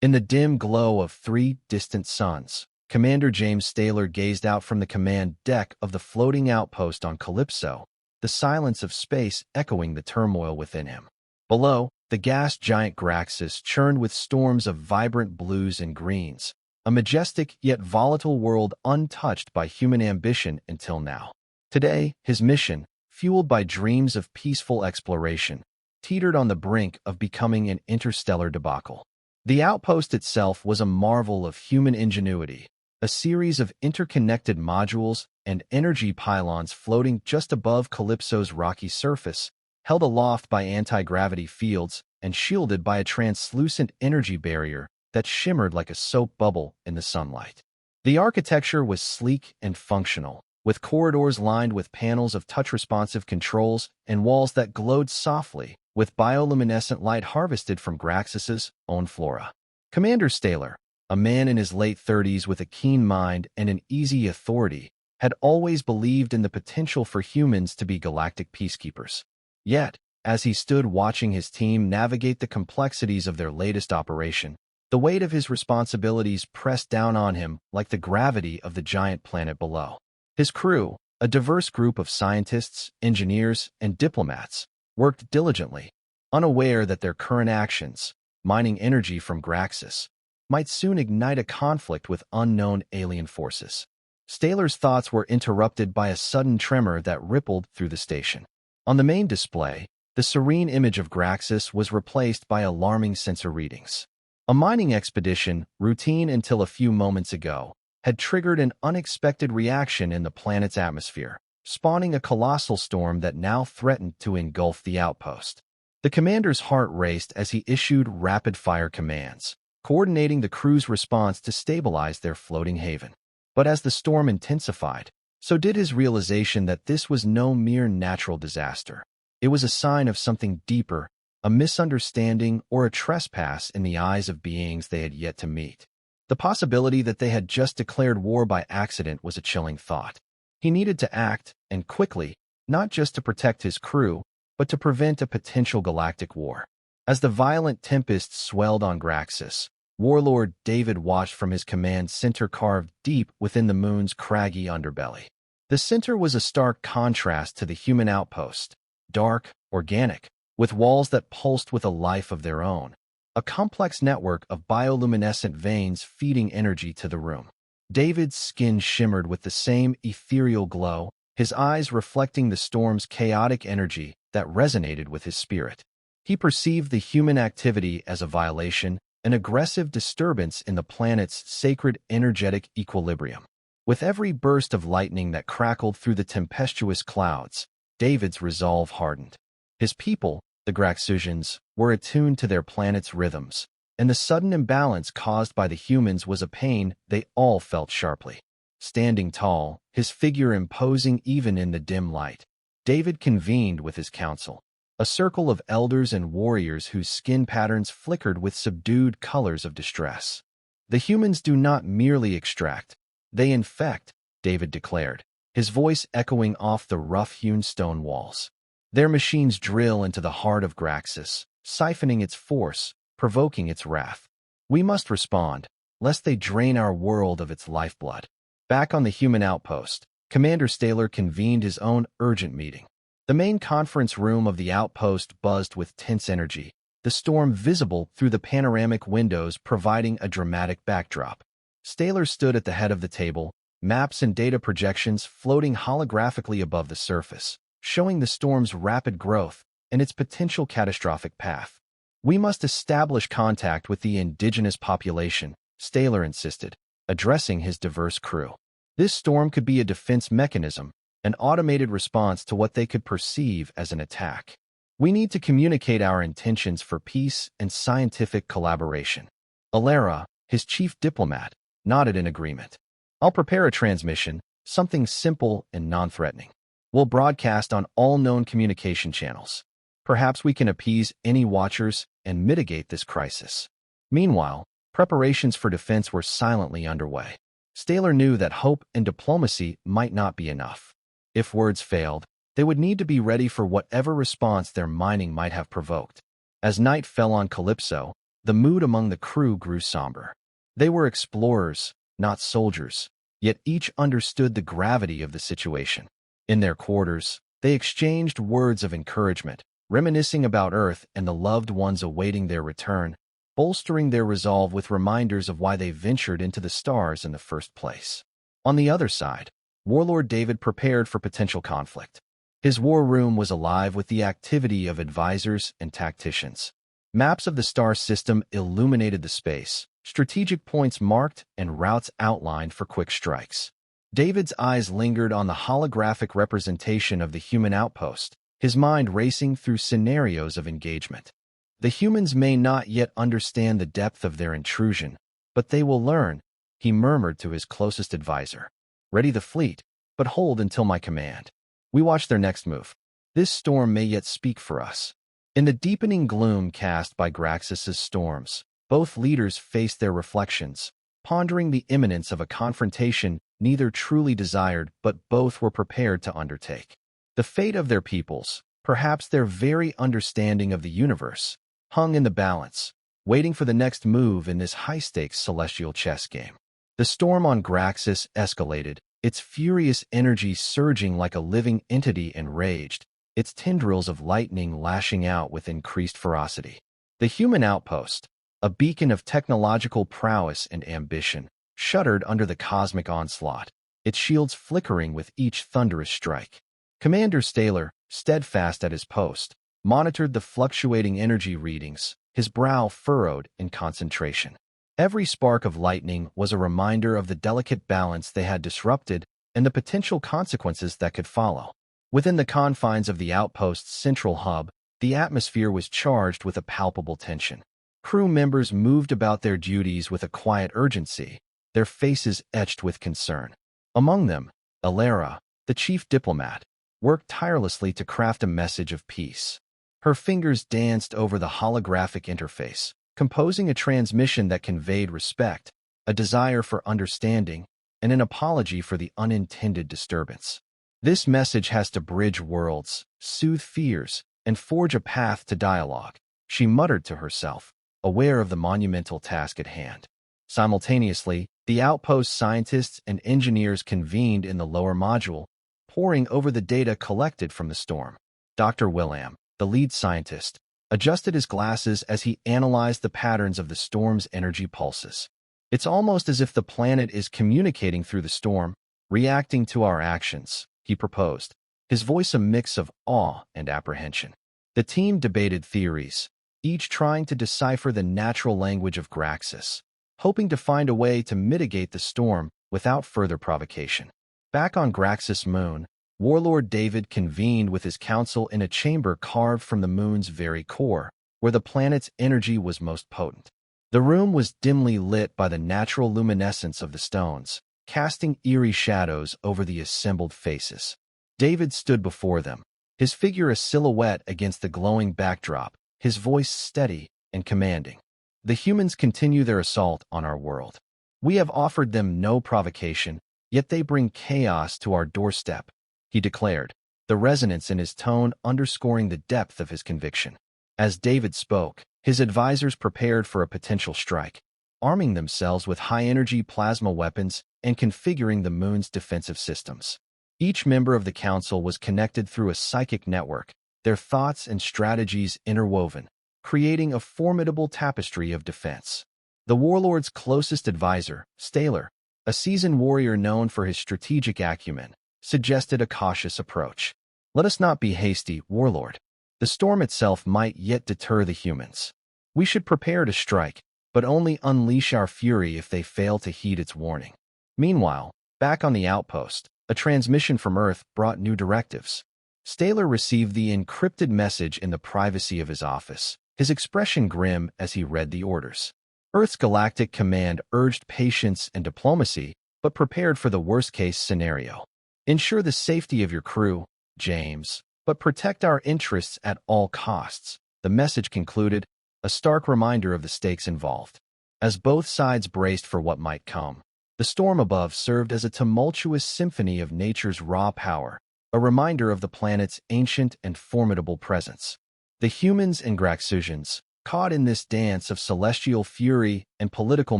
In the dim glow of 3 distant suns, Commander James Staylor gazed out from the command deck of the floating outpost on Calypso, the silence of space echoing the turmoil within him. Below, the gas giant Graxis churned with storms of vibrant blues and greens, a majestic yet volatile world untouched by human ambition until now. Today, his mission, fueled by dreams of peaceful exploration, teetered on the brink of becoming an interstellar debacle. The outpost itself was a marvel of human ingenuity, a series of interconnected modules and energy pylons floating just above Calypso's rocky surface, held aloft by anti-gravity fields and shielded by a translucent energy barrier that shimmered like a soap bubble in the sunlight. The architecture was sleek and functional, with corridors lined with panels of touch-responsive controls and walls that glowed softly with bioluminescent light harvested from Graxis's own flora. Commander Staylor, a man in his late 30s with a keen mind and an easy authority, had always believed in the potential for humans to be galactic peacekeepers. Yet, as he stood watching his team navigate the complexities of their latest operation, the weight of his responsibilities pressed down on him like the gravity of the giant planet below. His crew, a diverse group of scientists, engineers, and diplomats, worked diligently, unaware that their current actions, mining energy from Graxis, might soon ignite a conflict with unknown alien forces. Staylor's thoughts were interrupted by a sudden tremor that rippled through the station. On the main display, the serene image of Graxis was replaced by alarming sensor readings. A mining expedition, routine until a few moments ago, had triggered an unexpected reaction in the planet's atmosphere, spawning a colossal storm that now threatened to engulf the outpost. The commander's heart raced as he issued rapid-fire commands, coordinating the crew's response to stabilize their floating haven. But as the storm intensified, so did his realization that this was no mere natural disaster. It was a sign of something deeper, a misunderstanding or a trespass in the eyes of beings they had yet to meet. The possibility that they had just declared war by accident was a chilling thought. He needed to act, and quickly, not just to protect his crew, but to prevent a potential galactic war. As the violent tempest swelled on Graxis, Warlord David watched from his command center carved deep within the moon's craggy underbelly. The center was a stark contrast to the human outpost, dark, organic, with walls that pulsed with a life of their own, a complex network of bioluminescent veins feeding energy to the room. David's skin shimmered with the same ethereal glow, his eyes reflecting the storm's chaotic energy that resonated with his spirit. He perceived the human activity as a violation, an aggressive disturbance in the planet's sacred energetic equilibrium. With every burst of lightning that crackled through the tempestuous clouds, David's resolve hardened. His people, the Graxusians, were attuned to their planet's rhythms, and the sudden imbalance caused by the humans was a pain they all felt sharply. Standing tall, his figure imposing even in the dim light, David convened with his council, a circle of elders and warriors whose skin patterns flickered with subdued colors of distress. The humans do not merely extract, they infect, David declared, his voice echoing off the rough-hewn stone walls. Their machines drill into the heart of Graxis, siphoning its force, provoking its wrath. We must respond, lest they drain our world of its lifeblood. Back on the human outpost, Commander Staylor convened his own urgent meeting. The main conference room of the outpost buzzed with tense energy, the storm visible through the panoramic windows providing a dramatic backdrop. Staylor stood at the head of the table, maps and data projections floating holographically above the surface, showing the storm's rapid growth and its potential catastrophic path. We must establish contact with the indigenous population, Staylor insisted, addressing his diverse crew. This storm could be a defense mechanism, an automated response to what they could perceive as an attack. We need to communicate our intentions for peace and scientific collaboration. Alara, his chief diplomat, nodded in agreement. I'll prepare a transmission, something simple and non-threatening. We'll broadcast on all known communication channels. Perhaps we can appease any watchers and mitigate this crisis. Meanwhile, preparations for defense were silently underway. Staylor knew that hope and diplomacy might not be enough. If words failed, they would need to be ready for whatever response their mining might have provoked. As night fell on Calypso, The mood among the crew grew somber. They were explorers, not soldiers, yet each understood the gravity of the situation. In their quarters, they exchanged words of encouragement, reminiscing about Earth and the loved ones awaiting their return, bolstering their resolve with reminders of why they ventured into the stars in the first place. On the other side, Warlord David prepared for potential conflict. His war room was alive with the activity of advisors and tacticians. Maps of the star system illuminated the space, strategic points marked and routes outlined for quick strikes. David's eyes lingered on the holographic representation of the human outpost, his mind racing through scenarios of engagement. The humans may not yet understand the depth of their intrusion, but they will learn, he murmured to his closest advisor. Ready the fleet, but hold until my command. We watch their next move. This storm may yet speak for us. In the deepening gloom cast by Graxus's storms, both leaders faced their reflections, pondering the imminence of a confrontation neither truly desired but both were prepared to undertake. The fate of their peoples, perhaps their very understanding of the universe, hung in the balance, waiting for the next move in this high-stakes celestial chess game. The storm on Graxus escalated, its furious energy surging like a living entity enraged, its tendrils of lightning lashing out with increased ferocity. The human outpost, a beacon of technological prowess and ambition, shuddered under the cosmic onslaught, its shields flickering with each thunderous strike. Commander Staler, steadfast at his post, monitored the fluctuating energy readings, his brow furrowed in concentration. Every spark of lightning was a reminder of the delicate balance they had disrupted and the potential consequences that could follow. Within the confines of the outpost's central hub, the atmosphere was charged with a palpable tension. Crew members moved about their duties with a quiet urgency, their faces etched with concern. Among them, Alara, the chief diplomat, worked tirelessly to craft a message of peace. Her fingers danced over the holographic interface, composing a transmission that conveyed respect, a desire for understanding, and an apology for the unintended disturbance. This message has to bridge worlds, soothe fears, and forge a path to dialogue, she muttered to herself, aware of the monumental task at hand. Simultaneously, the outpost scientists and engineers convened in the lower module, poring over the data collected from the storm. Dr. Willam, the lead scientist, adjusted his glasses as he analyzed the patterns of the storm's energy pulses. It's almost as if the planet is communicating through the storm, reacting to our actions, he proposed, his voice a mix of awe and apprehension. The team debated theories, each trying to decipher the natural language of Graxus, hoping to find a way to mitigate the storm without further provocation. Back on Graxus Moon, Warlord David convened with his council in a chamber carved from the moon's very core, where the planet's energy was most potent. The room was dimly lit by the natural luminescence of the stones, casting eerie shadows over the assembled faces. David stood before them, his figure a silhouette against the glowing backdrop, his voice steady and commanding. The humans continue their assault on our world. We have offered them no provocation, yet they bring chaos to our doorstep, he declared, the resonance in his tone underscoring the depth of his conviction. As David spoke, his advisors prepared for a potential strike, arming themselves with high-energy plasma weapons and configuring the moon's defensive systems. Each member of the council was connected through a psychic network, their thoughts and strategies interwoven, creating a formidable tapestry of defense. The warlord's closest advisor, Staler, a seasoned warrior known for his strategic acumen, suggested a cautious approach. Let us not be hasty, warlord. The storm itself might yet deter the humans. We should prepare to strike, but only unleash our fury if they fail to heed its warning. Meanwhile, back on the outpost, a transmission from Earth brought new directives. Staler received the encrypted message in the privacy of his office, his expression grim as he read the orders. Earth's Galactic Command urged patience and diplomacy, but prepared for the worst-case scenario. Ensure the safety of your crew, James, but protect our interests at all costs, the message concluded, a stark reminder of the stakes involved. As both sides braced for what might come, the storm above served as a tumultuous symphony of nature's raw power, a reminder of the planet's ancient and formidable presence. The humans and Graxusians, caught in this dance of celestial fury and political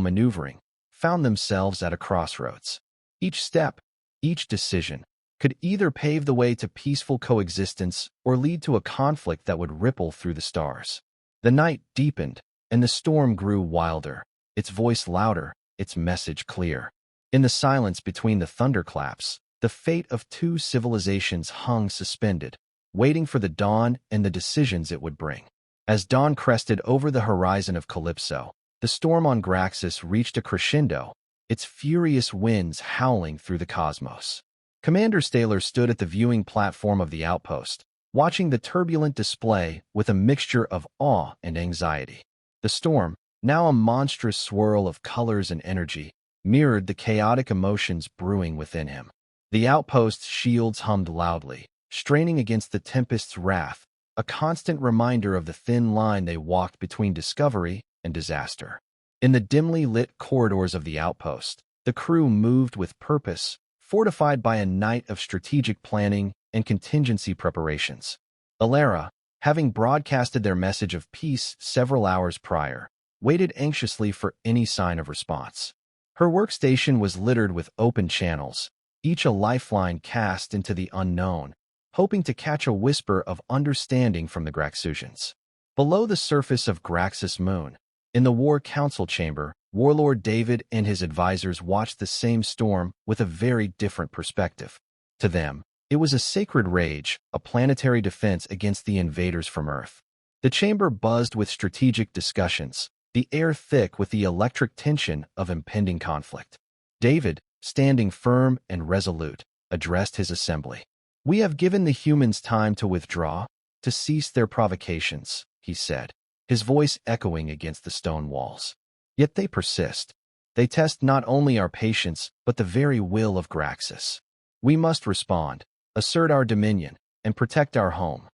maneuvering, found themselves at a crossroads. Each step, each decision, could either pave the way to peaceful coexistence or lead to a conflict that would ripple through the stars. The night deepened, and the storm grew wilder, its voice louder, its message clear. In the silence between the thunderclaps, the fate of two civilizations hung suspended, waiting for the dawn and the decisions it would bring. As dawn crested over the horizon of Calypso, the storm on Graxis reached a crescendo, its furious winds howling through the cosmos. Commander Staler stood at the viewing platform of the outpost, watching the turbulent display with a mixture of awe and anxiety. The storm, now a monstrous swirl of colors and energy, mirrored the chaotic emotions brewing within him. The outpost's shields hummed loudly, straining against the tempest's wrath, a constant reminder of the thin line they walked between discovery and disaster. In the dimly lit corridors of the outpost, the crew moved with purpose, fortified by a night of strategic planning and contingency preparations. Alara, having broadcasted their message of peace several hours prior, waited anxiously for any sign of response. Her workstation was littered with open channels, each a lifeline cast into the unknown, hoping to catch a whisper of understanding from the Graxusians. Below the surface of Graxis Moon, in the War Council chamber, Warlord David and his advisors watched the same storm with a very different perspective. To them, it was a sacred rage, a planetary defense against the invaders from Earth. The chamber buzzed with strategic discussions, the air thick with the electric tension of impending conflict. David, standing firm and resolute, addressed his assembly. "We have given the humans time to withdraw, to cease their provocations," he said, his voice echoing against the stone walls. "Yet they persist. They test not only our patience, but the very will of Graxis. We must respond, assert our dominion, and protect our home."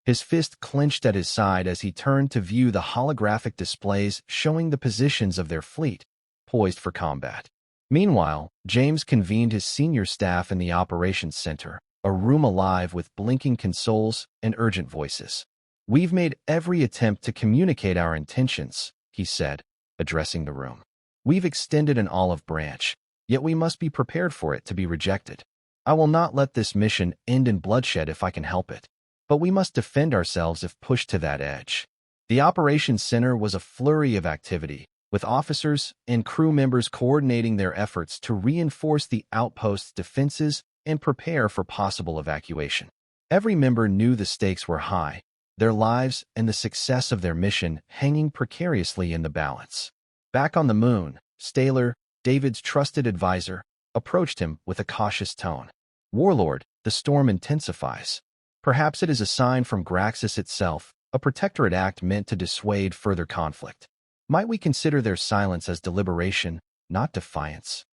His fist clenched at his side as he turned to view the holographic displays showing the positions of their fleet, poised for combat. Meanwhile, James convened his senior staff in the operations center, a room alive with blinking consoles and urgent voices. "We've made every attempt to communicate our intentions," he said, addressing the room. "We've extended an olive branch, yet we must be prepared for it to be rejected. I will not let this mission end in bloodshed if I can help it, but we must defend ourselves if pushed to that edge." The operations center was a flurry of activity, with officers and crew members coordinating their efforts to reinforce the outpost's defenses and prepare for possible evacuation. Every member knew the stakes were high, their lives and the success of their mission hanging precariously in the balance. Back on the moon, Staler, David's trusted advisor, approached him with a cautious tone. "Warlord, the storm intensifies. Perhaps it is a sign from Graxis itself, a protectorate act meant to dissuade further conflict. Might we consider their silence as deliberation, not defiance?"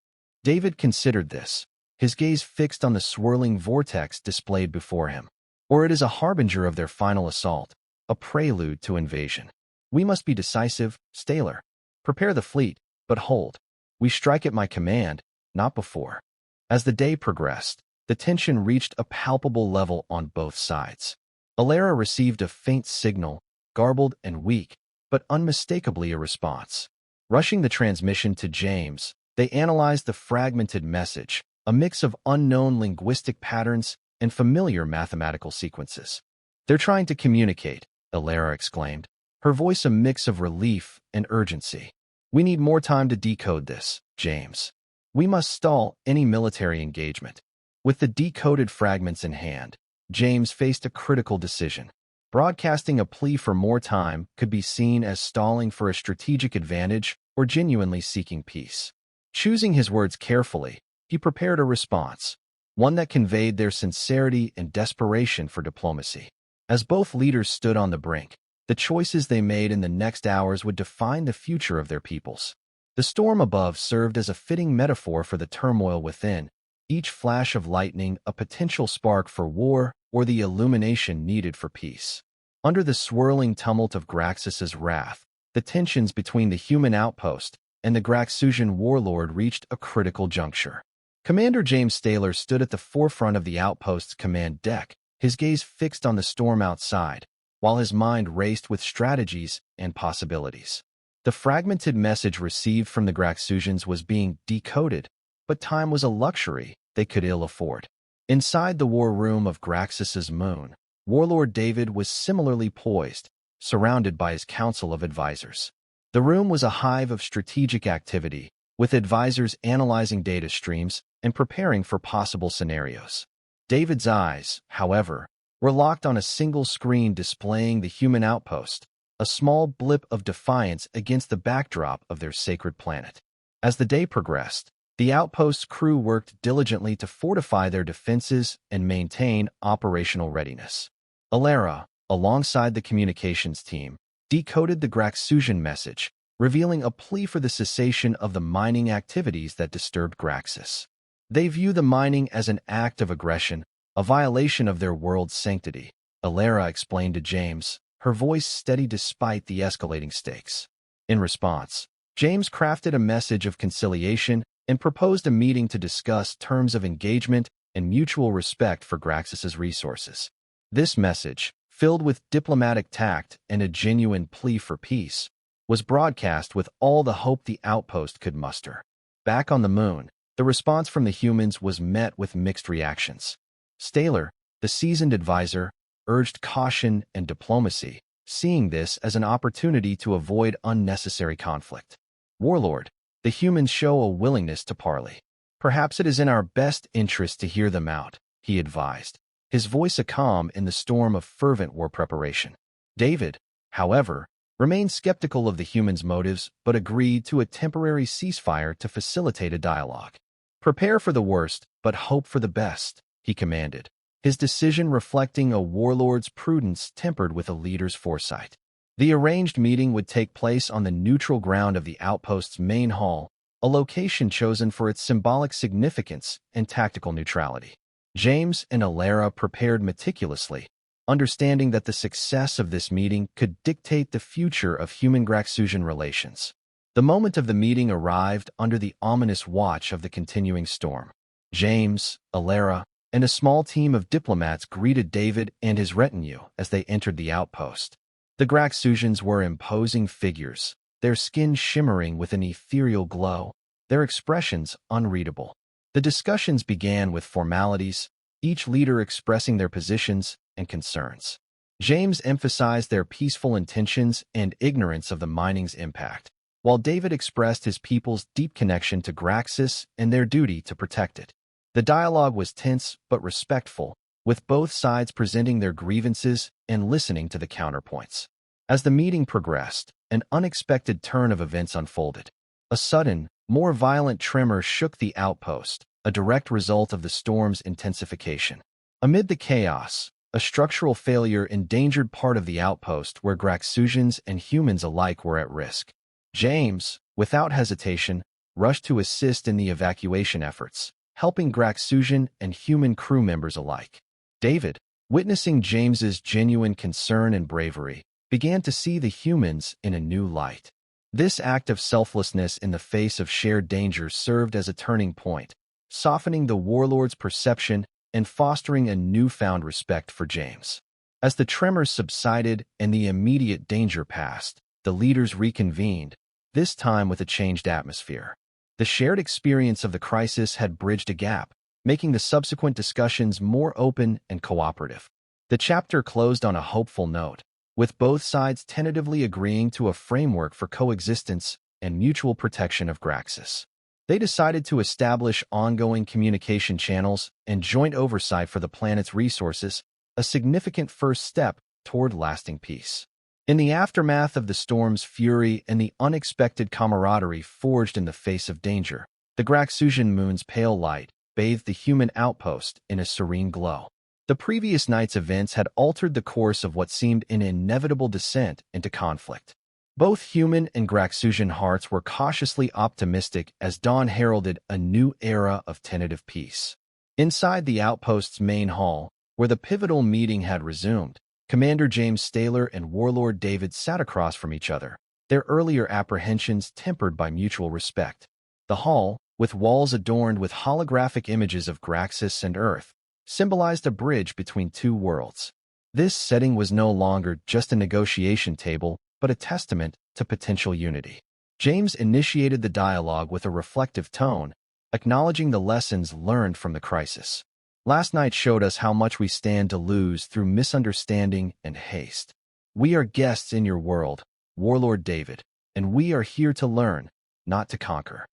David considered this, his gaze fixed on the swirling vortex displayed before him. "Or it is a harbinger of their final assault, a prelude to invasion. We must be decisive, Staler. Prepare the fleet, but hold. We strike at my command, not before." As the day progressed, the tension reached a palpable level on both sides. Alara received a faint signal, garbled and weak, but unmistakably a response. Rushing the transmission to James, they analyzed the fragmented message, a mix of unknown linguistic patterns and familiar mathematical sequences. "They're trying to communicate," Alara exclaimed, her voice a mix of relief and urgency. "We need more time to decode this, James. We must stall any military engagement." With the decoded fragments in hand, James faced a critical decision. Broadcasting a plea for more time could be seen as stalling for a strategic advantage or genuinely seeking peace. Choosing his words carefully, he prepared a response, one that conveyed their sincerity and desperation for diplomacy. As both leaders stood on the brink, the choices they made in the next hours would define the future of their peoples. The storm above served as a fitting metaphor for the turmoil within, each flash of lightning a potential spark for war or the illumination needed for peace. Under the swirling tumult of Graxis's wrath, the tensions between the human outpost and the Graxusian warlord reached a critical juncture. Commander James Staler stood at the forefront of the outpost's command deck, his gaze fixed on the storm outside, while his mind raced with strategies and possibilities. The fragmented message received from the Graxusians was being decoded, but time was a luxury they could ill afford. Inside the war room of Graxus's moon, Warlord David was similarly poised, surrounded by his council of advisors. The room was a hive of strategic activity, with advisors analyzing data streams and preparing for possible scenarios. David's eyes, however, were locked on a single screen displaying the human outpost, a small blip of defiance against the backdrop of their sacred planet. As the day progressed, the outpost's crew worked diligently to fortify their defenses and maintain operational readiness. Alara, alongside the communications team, decoded the Graxusian message, revealing a plea for the cessation of the mining activities that disturbed Graxus. They view the mining as an act of aggression, a violation of their world's sanctity, Alara explained to James, her voice steady despite the escalating stakes. In response, James crafted a message of conciliation and proposed a meeting to discuss terms of engagement and mutual respect for Graxus's resources. This message, filled with diplomatic tact and a genuine plea for peace, was broadcast with all the hope the outpost could muster. Back on the moon, the response from the humans was met with mixed reactions. Staler, the seasoned advisor, urged caution and diplomacy, seeing this as an opportunity to avoid unnecessary conflict. Warlord, the humans show a willingness to parley. Perhaps it is in our best interest to hear them out, he advised, his voice a calm in the storm of fervent war preparation. David, however, remained skeptical of the humans' motives but agreed to a temporary ceasefire to facilitate a dialogue. Prepare for the worst, but hope for the best, he commanded, his decision reflecting a warlord's prudence tempered with a leader's foresight. The arranged meeting would take place on the neutral ground of the outpost's main hall, a location chosen for its symbolic significance and tactical neutrality. James and Alara prepared meticulously, understanding that the success of this meeting could dictate the future of human-Graxusian relations. The moment of the meeting arrived under the ominous watch of the continuing storm. James, Alara, and a small team of diplomats greeted David and his retinue as they entered the outpost. The Graxusians were imposing figures, their skin shimmering with an ethereal glow, their expressions unreadable. The discussions began with formalities, each leader expressing their positions and concerns. James emphasized their peaceful intentions and ignorance of the mining's impact, while David expressed his people's deep connection to Graxus and their duty to protect it. The dialogue was tense but respectful, with both sides presenting their grievances and listening to the counterpoints. As the meeting progressed, an unexpected turn of events unfolded. A sudden, more violent tremor shook the outpost, a direct result of the storm's intensification. Amid the chaos, a structural failure endangered part of the outpost where Graxusians and humans alike were at risk. James, without hesitation, rushed to assist in the evacuation efforts, helping Graxusian and human crew members alike. David, witnessing James's genuine concern and bravery, began to see the humans in a new light. This act of selflessness in the face of shared danger served as a turning point, softening the warlord's perception and fostering a newfound respect for James. As the tremors subsided and the immediate danger passed, the leaders reconvened, this time with a changed atmosphere. The shared experience of the crisis had bridged a gap, making the subsequent discussions more open and cooperative. The chapter closed on a hopeful note, with both sides tentatively agreeing to a framework for coexistence and mutual protection of Graxus. They decided to establish ongoing communication channels and joint oversight for the planet's resources, a significant first step toward lasting peace. In the aftermath of the storm's fury and the unexpected camaraderie forged in the face of danger, the Graxusian moon's pale light bathed the human outpost in a serene glow. The previous night's events had altered the course of what seemed an inevitable descent into conflict. Both human and Graxusian hearts were cautiously optimistic as dawn heralded a new era of tentative peace. Inside the outpost's main hall, where the pivotal meeting had resumed, Commander James Staler and Warlord David sat across from each other, their earlier apprehensions tempered by mutual respect. The hall, with walls adorned with holographic images of Graxus and Earth, symbolized a bridge between two worlds. This setting was no longer just a negotiation table, but a testament to potential unity. James initiated the dialogue with a reflective tone, acknowledging the lessons learned from the crisis. Last night showed us how much we stand to lose through misunderstanding and haste. We are guests in your world, Warlord David, and we are here to learn, not to conquer.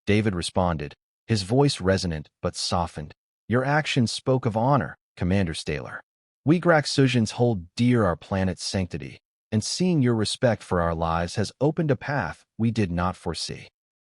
David responded, his voice resonant but softened. Your actions spoke of honor, Commander Staler. We Graxusians hold dear our planet's sanctity, and seeing your respect for our lives has opened a path we did not foresee.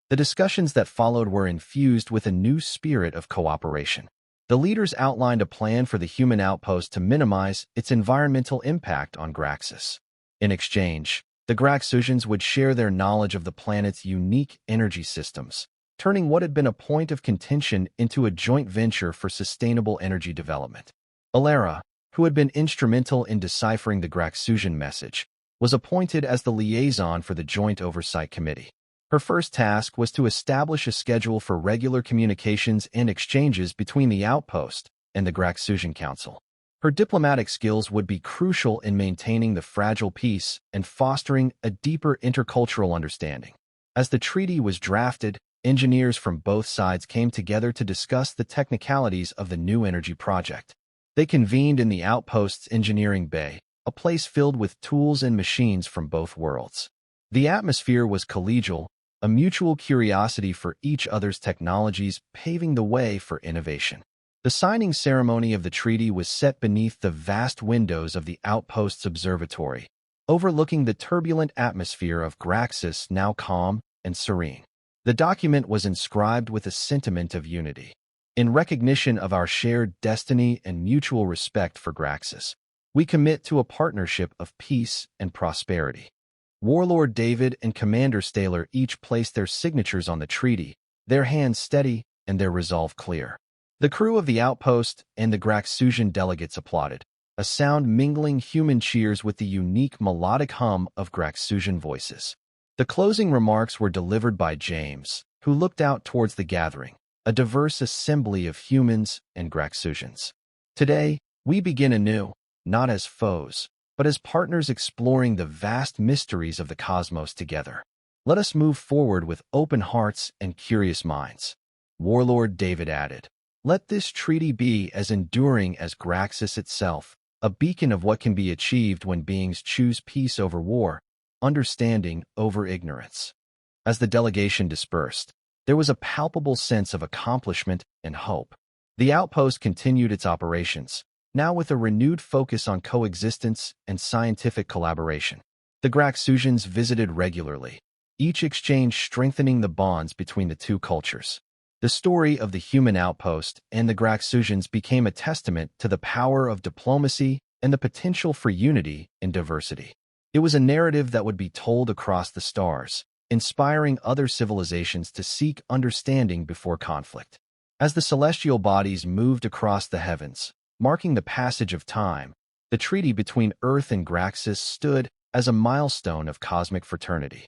The discussions that followed were infused with a new spirit of cooperation. The leaders outlined a plan for the human outpost to minimize its environmental impact on Graxus. In exchange, the Graxusians would share their knowledge of the planet's unique energy systems, turning what had been a point of contention into a joint venture for sustainable energy development. Alara, who had been instrumental in deciphering the Graxusian message, was appointed as the liaison for the Joint Oversight Committee. Her first task was to establish a schedule for regular communications and exchanges between the outpost and the Graxusian Council. Her diplomatic skills would be crucial in maintaining the fragile peace and fostering a deeper intercultural understanding. As the treaty was drafted, engineers from both sides came together to discuss the technicalities of the new energy project. They convened in the outpost's engineering bay, a place filled with tools and machines from both worlds. The atmosphere was collegial, a mutual curiosity for each other's technologies paving the way for innovation. The signing ceremony of the treaty was set beneath the vast windows of the outpost's observatory, overlooking the turbulent atmosphere of Graxus, now calm and serene. The document was inscribed with a sentiment of unity. In recognition of our shared destiny and mutual respect for Graxus, we commit to a partnership of peace and prosperity. Warlord David and Commander Staler each placed their signatures on the treaty, their hands steady and their resolve clear. The crew of the outpost and the Graxusian delegates applauded, a sound mingling human cheers with the unique melodic hum of Graxusian voices. The closing remarks were delivered by James, who looked out towards the gathering, a diverse assembly of humans and Graxusians. Today, we begin anew, not as foes, but as partners exploring the vast mysteries of the cosmos together. Let us move forward with open hearts and curious minds. Warlord David added, let this treaty be as enduring as Graxus itself, a beacon of what can be achieved when beings choose peace over war, understanding over ignorance. As the delegation dispersed, there was a palpable sense of accomplishment and hope. The outpost continued its operations, now with a renewed focus on coexistence and scientific collaboration. The Graxusians visited regularly, each exchange strengthening the bonds between the two cultures. The story of the human outpost and the Graxusians became a testament to the power of diplomacy and the potential for unity in diversity. It was a narrative that would be told across the stars, inspiring other civilizations to seek understanding before conflict. As the celestial bodies moved across the heavens, marking the passage of time, the treaty between Earth and Graxus stood as a milestone of cosmic fraternity.